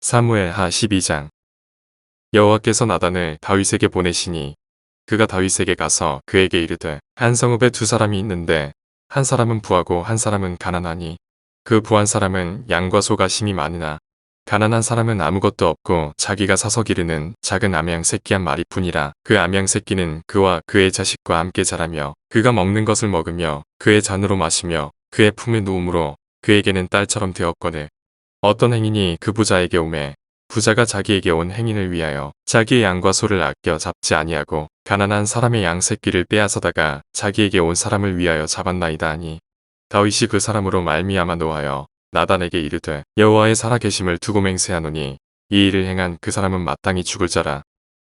사무엘 하 12장. 여호와께서 나단을 다윗에게 보내시니 그가 다윗에게 가서 그에게 이르되 한 성읍에 두 사람이 있는데 한 사람은 부하고 한 사람은 가난하니 그 부한 사람은 양과 소가 심이 많으나 가난한 사람은 아무것도 없고 자기가 사서 기르는 작은 암양 새끼 한 마리뿐이라. 그 암양 새끼는 그와 그의 자식과 함께 자라며 그가 먹는 것을 먹으며 그의 잔으로 마시며 그의 품에 누움으로 그에게는 딸처럼 되었거늘. 어떤 행인이 그 부자에게 오매 부자가 자기에게 온 행인을 위하여 자기의 양과 소를 아껴 잡지 아니하고 가난한 사람의 양 새끼를 빼앗아다가 자기에게 온 사람을 위하여 잡았나이다 하니 다윗이 그 사람으로 말미암아 노하여 나단에게 이르되 여호와의 살아계심을 두고 맹세하노니 이 일을 행한 그 사람은 마땅히 죽을 자라.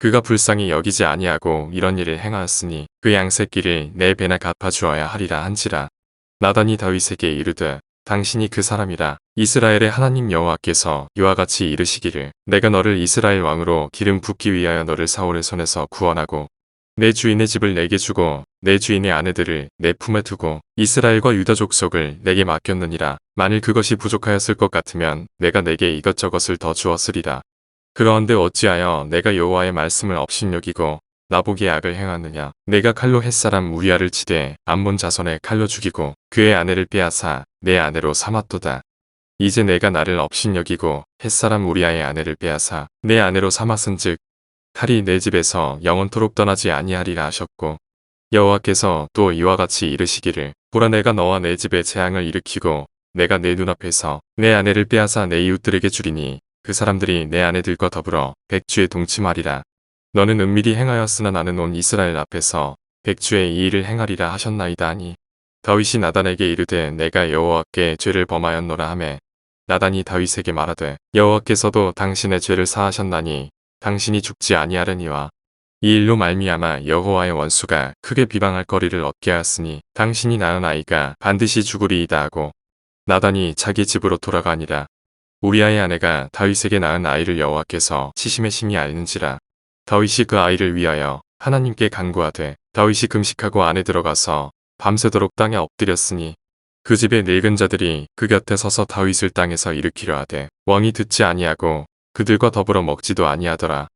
그가 불쌍히 여기지 아니하고 이런 일을 행하였으니 그 양 새끼를 내 배나 갚아주어야 하리라 한지라. 나단이 다윗에게 이르되 당신이 그 사람이라. 이스라엘의 하나님 여호와께서 이와 같이 이르시기를 내가 너를 이스라엘 왕으로 기름 붓기 위하여 너를 사울의 손에서 구원하고 내 주인의 집을 내게 주고 내 주인의 아내들을 내 품에 두고 이스라엘과 유다 족속을 내게 맡겼느니라. 만일 그것이 부족하였을 것 같으면 내가 내게 이것저것을 더 주었으리라. 그러한데 어찌하여 내가 여호와의 말씀을 업신여기고 나보기에 악을 행하느냐. 내가 칼로 햇사람 우리아를 치되 암몬 자손의 칼로 죽이고 그의 아내를 빼앗아 내 아내로 삼았도다. 이제 내가 나를 업신여기고 햇사람 우리아의 아내를 빼앗아 내 아내로 삼았은즉 칼이 내 집에서 영원토록 떠나지 아니하리라 하셨고 여호와께서 또 이와 같이 이르시기를 보라 내가 너와 내 집에 재앙을 일으키고 내가 내 눈앞에서 내 아내를 빼앗아 내 이웃들에게 주리니 그 사람들이 내 아내들과 더불어 백주에 동침하리라. 너는 은밀히 행하였으나 나는 온 이스라엘 앞에서 백주에 이 일을 행하리라 하셨나이다 하니 다윗이 나단에게 이르되 내가 여호와께 죄를 범하였노라 하매 나단이 다윗에게 말하되 여호와께서도 당신의 죄를 사하셨나니 당신이 죽지 아니하려니와 이 일로 말미암아 여호와의 원수가 크게 비방할 거리를 얻게 하였으니 당신이 낳은 아이가 반드시 죽으리이다 하고 나단이 자기 집으로 돌아가니라. 우리아의 아내가 다윗에게 낳은 아이를 여호와께서 치심의 심히 알는지라. 다윗이 그 아이를 위하여 하나님께 간구하되 다윗이 금식하고 안에 들어가서 밤새도록 땅에 엎드렸으니 그 집의 늙은 자들이 그 곁에 서서 다윗을 땅에서 일으키려 하되 왕이 듣지 아니하고 그들과 더불어 먹지도 아니하더라.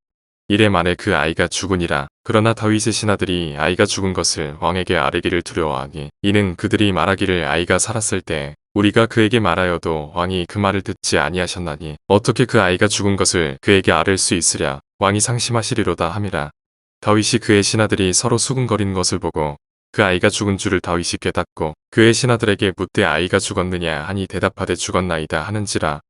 이래 만에 그 아이가 죽으니라. 그러나 다윗의 신하들이 아이가 죽은 것을 왕에게 아뢰기를 두려워하니 이는 그들이 말하기를 아이가 살았을 때 우리가 그에게 말하여도 왕이 그 말을 듣지 아니하셨나니 어떻게 그 아이가 죽은 것을 그에게 아뢰 수 있으랴. 왕이 상심하시리로다 함이라. 다윗이 그의 신하들이 서로 수군거리는 것을 보고 그 아이가 죽은 줄을 다윗이 깨닫고 그의 신하들에게 묻되 아이가 죽었느냐 하니 대답하되 죽었나이다 하는지라.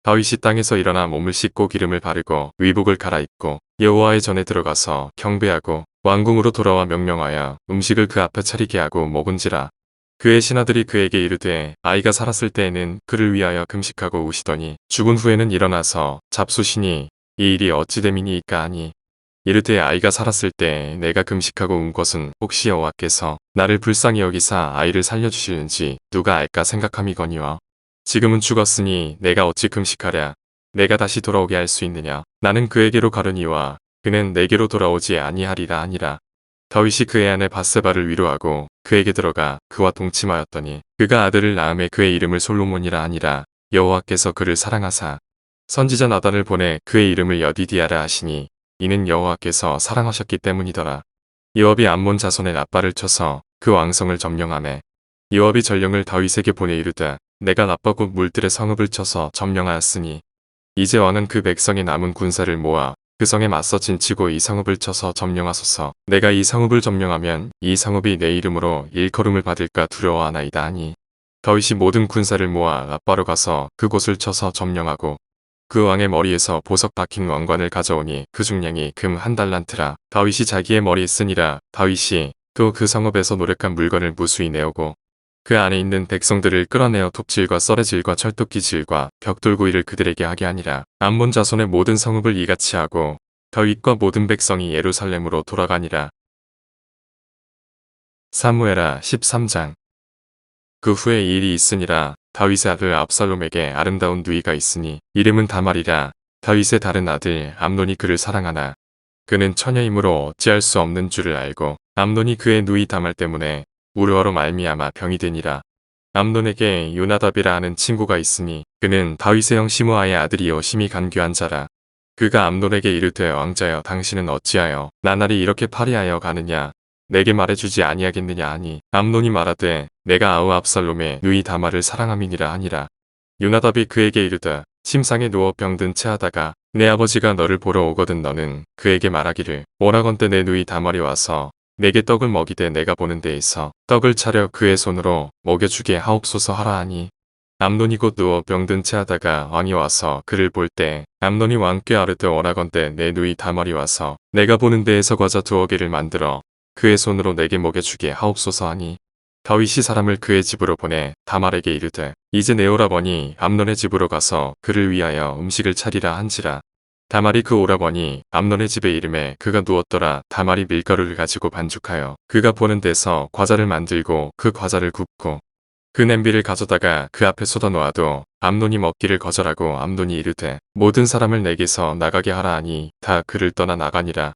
다윗이 땅에서 일어나 몸을 씻고 기름을 바르고 의복을 갈아입고 여호와의 전에 들어가서 경배하고 왕궁으로 돌아와 명령하여 음식을 그 앞에 차리게 하고 먹은지라. 그의 신하들이 그에게 이르되 아이가 살았을 때에는 그를 위하여 금식하고 우시더니 죽은 후에는 일어나서 잡수시니 이 일이 어찌 됨이니이까 하니 이르되 아이가 살았을 때 내가 금식하고 운 것은 혹시 여호와께서 나를 불쌍히 여기사 아이를 살려주시는지 누가 알까 생각함이거니와 지금은 죽었으니 내가 어찌 금식하랴. 내가 다시 돌아오게 할 수 있느냐. 나는 그에게로 가려니와 그는 내게로 돌아오지 아니하리라 하니라. 다윗이 그의 아내 밧세바를 위로하고 그에게 들어가 그와 동침하였더니 그가 아들을 낳음에 그의 이름을 솔로몬이라 하니라. 여호와께서 그를 사랑하사 선지자 나단을 보내 그의 이름을 여디디아라 하시니 이는 여호와께서 사랑하셨기 때문이더라. 요압이 암몬 자손의 나빠를 쳐서 그 왕성을 점령하매 요압이 전령을 다윗에게 보내 이르되 내가 나빠 곧 물들의 성읍을 쳐서 점령하였으니 이제 왕은 그 백성의 남은 군사를 모아 그 성에 맞서 진치고 이 성읍을 쳐서 점령하소서. 내가 이 성읍을 점령하면 이 성읍이 내 이름으로 일컬음을 받을까 두려워하나이다 하니 다윗이 모든 군사를 모아 라빠로 가서 그곳을 쳐서 점령하고 그 왕의 머리에서 보석 박힌 왕관을 가져오니 그 중량이 금 한 달란트라. 다윗이 자기의 머리에 쓰니라. 다윗이 또 그 성읍에서 노력한 물건을 무수히 내오고 그 안에 있는 백성들을 끌어내어 톱질과 썰의질과 철도끼질과 벽돌구이를 그들에게 하게 하니라. 암몬 자손의 모든 성읍을 이같이 하고 다윗과 모든 백성이 예루살렘으로 돌아가니라. 사무엘하 13장. 그 후에 이 일이 있으니라. 다윗의 아들 압살롬에게 아름다운 누이가 있으니 이름은 다말이라. 다윗의 다른 아들 암논이 그를 사랑하나 그는 처녀이므로 어찌할 수 없는 줄을 알고 암논이 그의 누이 다말 때문에 우르어로 말미암아 병이 되니라. 암논에게 요나답이라 하는 친구가 있으니 그는 다윗의 형 시므아의 아들이요 심히 간교한 자라. 그가 암논에게 이르되 왕자여 당신은 어찌하여 나날이 이렇게 파리하여 가느냐 내게 말해주지 아니하겠느냐 하니 암논이 말하되 내가 아우 압살롬의 누이 다말을 사랑함이니라 하니라. 요나답이 그에게 이르되 침상에 누워 병든 채 하다가 내 아버지가 너를 보러 오거든 너는 그에게 말하기를 오라건대 내 누이 다말이 와서 내게 떡을 먹이되 내가 보는 데에서 떡을 차려 그의 손으로 먹여주게 하옵소서 하라 하니 암논이 곧 누워 병든 채 하다가 왕이 와서 그를 볼 때 암논이 왕께 아르되 오라건대 내 누이 다말이 와서 내가 보는 데에서 과자 두어 개를 만들어 그의 손으로 내게 먹여주게 하옵소서 하니 다윗이 사람을 그의 집으로 보내 다말에게 이르되 이제 내 오라버니 암논의 집으로 가서 그를 위하여 음식을 차리라 한지라. 다말이 그 오라버니 암논의 집에 이름에 그가 누웠더라. 다말이 밀가루를 가지고 반죽하여 그가 보는 데서 과자를 만들고 그 과자를 굽고 그 냄비를 가져다가 그 앞에 쏟아 놓아도 암논이 먹기를 거절하고 암논이 이르되 모든 사람을 내게서 나가게 하라 하니 다 그를 떠나 나가니라.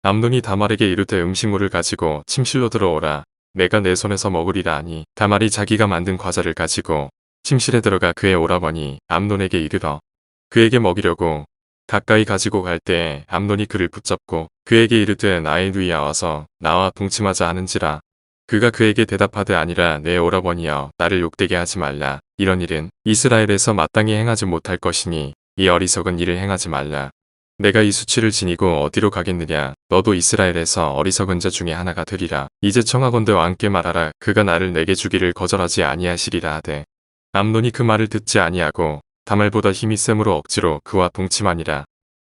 암논이 다말에게 이르되 음식물을 가지고 침실로 들어오라. 내가 내 손에서 먹으리라 하니 다말이 자기가 만든 과자를 가지고 침실에 들어가 그의 오라버니 암논에게 이르러 그에게 먹이려고 가까이 가지고 갈 때에 암논이 그를 붙잡고 그에게 이르되 나의 누이야 와서 나와 동침하자 하는지라. 그가 그에게 대답하되 아니라 내 오라버니여 나를 욕되게 하지 말라. 이런 일은 이스라엘에서 마땅히 행하지 못할 것이니 이 어리석은 일을 행하지 말라. 내가 이 수치를 지니고 어디로 가겠느냐. 너도 이스라엘에서 어리석은 자 중에 하나가 되리라. 이제 청하건대 왕께 말하라. 그가 나를 내게 주기를 거절하지 아니하시리라 하되 암논이 그 말을 듣지 아니하고 다말보다 힘이 셈으로 억지로 그와 동침하니라.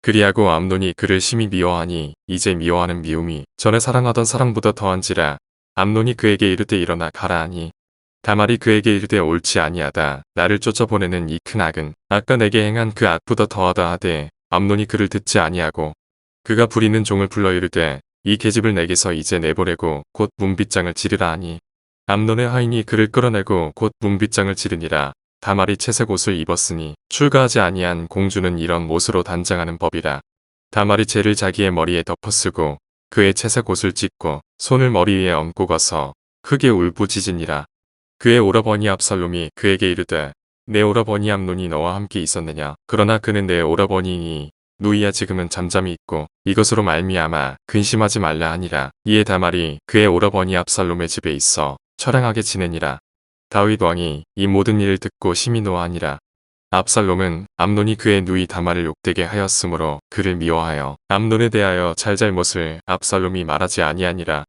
그리하고 암논이 그를 심히 미워하니 이제 미워하는 미움이 전에 사랑하던 사랑보다 더한지라. 암논이 그에게 이르되 일어나 가라 하니 다말이 그에게 이르되 옳지 아니하다. 나를 쫓아보내는 이 큰 악은 아까 내게 행한 그 악보다 더하다 하되 암논이 그를 듣지 아니하고 그가 부리는 종을 불러 이르되 이 계집을 내게서 이제 내보내고 곧 문빗장을 지르라 하니 암논의 하인이 그를 끌어내고 곧 문빗장을 지르니라. 다말이 채색 옷을 입었으니 출가하지 아니한 공주는 이런 옷으로 단장하는 법이라. 다말이 재를 자기의 머리에 덮어쓰고 그의 채색 옷을 찢고 손을 머리 위에 얹고 가서 크게 울부짖으니라. 그의 오라버니 압살롬이 그에게 이르되 내 오라버니 암논이 너와 함께 있었느냐. 그러나 그는 내 오라버니니 누이야 지금은 잠잠히 있고 이것으로 말미암아 근심하지 말라 하니라. 이에 다말이 그의 오라버니 압살롬의 집에 있어 처량하게 지내니라. 다윗 왕이 이 모든 일을 듣고 심히 노하니라. 압살롬은 암논이 그의 누이 다말을 욕되게 하였으므로 그를 미워하여 암논에 대하여 잘잘못을 압살롬이 말하지 아니하니라.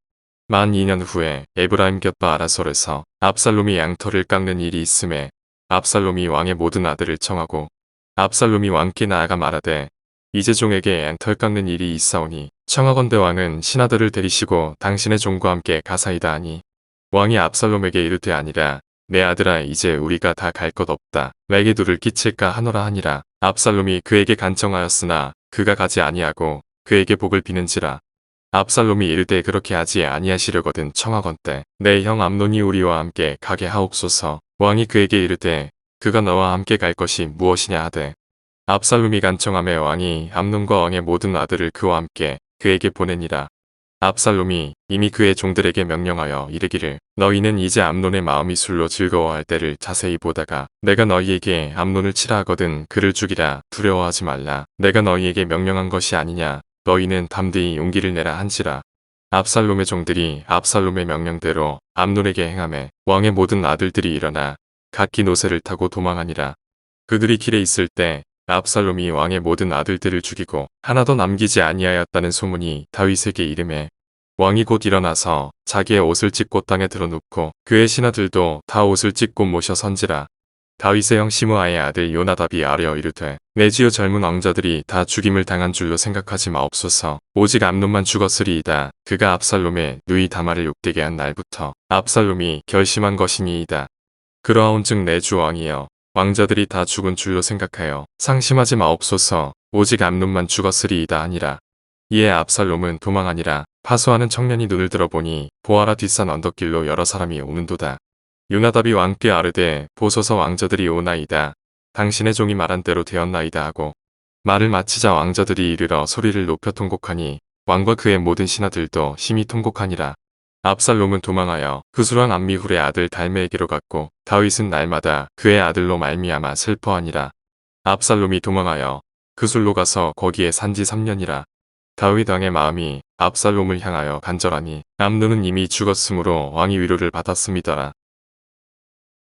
만 2년 후에 에브라임 곁바 아라솔에서 압살롬이 양털을 깎는 일이 있음에 압살롬이 왕의 모든 아들을 청하고 압살롬이 왕께 나아가 말하되 이제 종에게 양털 깎는 일이 있사오니 청하건대 왕은 신하들을 데리시고 당신의 종과 함께 가사이다 하니 왕이 압살롬에게 이르되 아니라 내 아들아 이제 우리가 다 갈 것 없다. 내게 누를 끼칠까 하노라 하니라. 압살롬이 그에게 간청하였으나 그가 가지 아니하고 그에게 복을 비는지라. 압살롬이 이르되 그렇게 하지 아니하시려거든 청하건대 내 형 암논이 우리와 함께 가게 하옵소서. 왕이 그에게 이르되 그가 너와 함께 갈 것이 무엇이냐 하되 압살롬이 간청하매 왕이 암논과 왕의 모든 아들을 그와 함께 그에게 보내니라. 압살롬이 이미 그의 종들에게 명령하여 이르기를 너희는 이제 암논의 마음이 술로 즐거워할 때를 자세히 보다가 내가 너희에게 암논을 치라 하거든 그를 죽이라. 두려워하지 말라. 내가 너희에게 명령한 것이 아니냐. 너희는 담대히 용기를 내라 한지라. 압살롬의 종들이 압살롬의 명령대로 암논에게 행하매 왕의 모든 아들들이 일어나 각기 노새를 타고 도망하니라. 그들이 길에 있을 때 압살롬이 왕의 모든 아들들을 죽이고 하나도 남기지 아니하였다는 소문이 다윗에게 이르매 왕이 곧 일어나서 자기의 옷을 찢고 땅에 드러눕고 그의 신하들도 다 옷을 찢고 모셔 선지라. 다윗의 형 시므아의 아들 요나답이 아뢰어 이르되 내 주요 젊은 왕자들이 다 죽임을 당한 줄로 생각하지 마옵소서. 오직 암논만 죽었으리이다. 그가 압살롬의 누이 다말을 욕되게 한 날부터 압살롬이 결심한 것이니이다. 그러하온즉 내 주 왕이여 왕자들이 다 죽은 줄로 생각하여 상심하지 마옵소서. 오직 암논만 죽었으리이다 하니라. 이에 압살롬은 도망하니라. 파수하는 청년이 눈을 들어보니 보아라 뒷산 언덕길로 여러 사람이 오는도다. 요나답이 왕께 아르되 보소서 왕자들이 오나이다. 당신의 종이 말한 대로 되었나이다 하고 말을 마치자 왕자들이 이르러 소리를 높여 통곡하니 왕과 그의 모든 신하들도 심히 통곡하니라. 압살롬은 도망하여 구슬왕 암미훌의 아들 달메에게로 갔고 다윗은 날마다 그의 아들로 말미암아 슬퍼하니라. 압살롬이 도망하여 그술로 가서 거기에 산지 3년이라. 다윗 왕의 마음이 압살롬을 향하여 간절하니 암논은 이미 죽었으므로 왕이 위로를 받았음이더라.